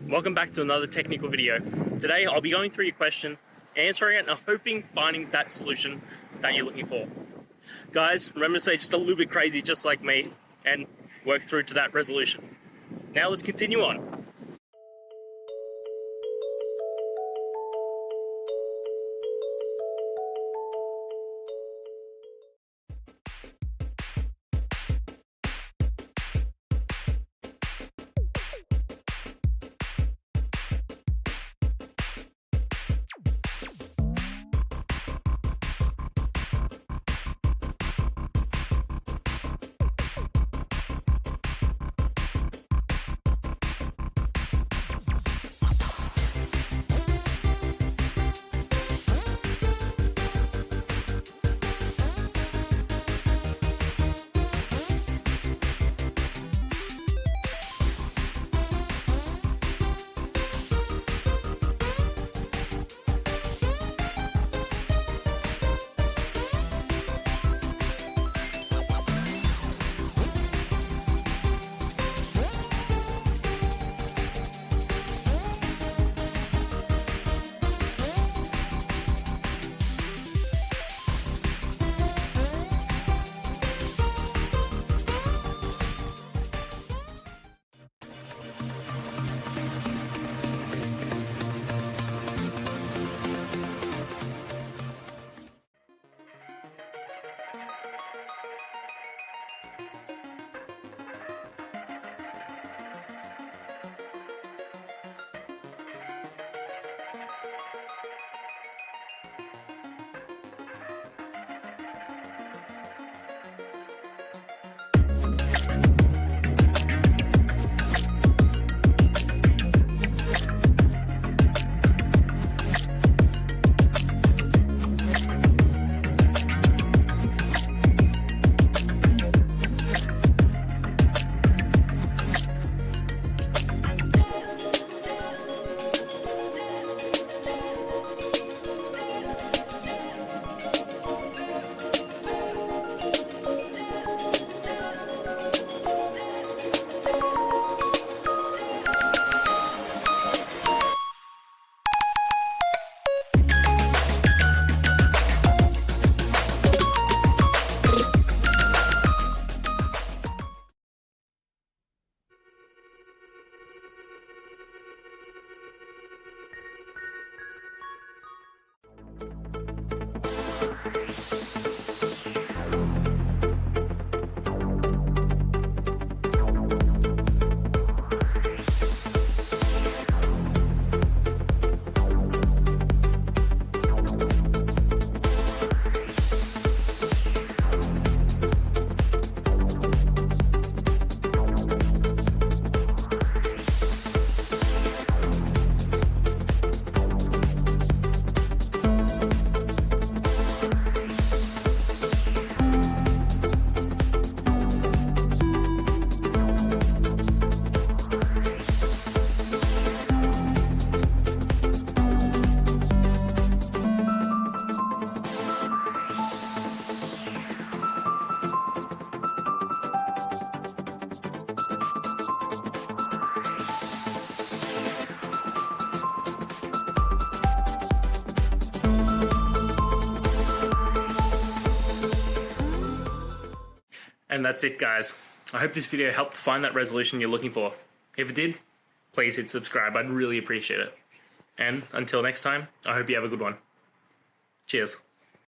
welcome back to another technical video. Today I'll be going through your question, answering it, and hoping finding that solution that you're looking for. Guys, remember to stay just a little bit crazy just like me and work through to that resolution. Now let's continue on. And that's it, guys. I hope this video helped find that resolution you're looking for. If it did, please hit subscribe. I'd really appreciate it. And until next time, I hope you have a good one. Cheers.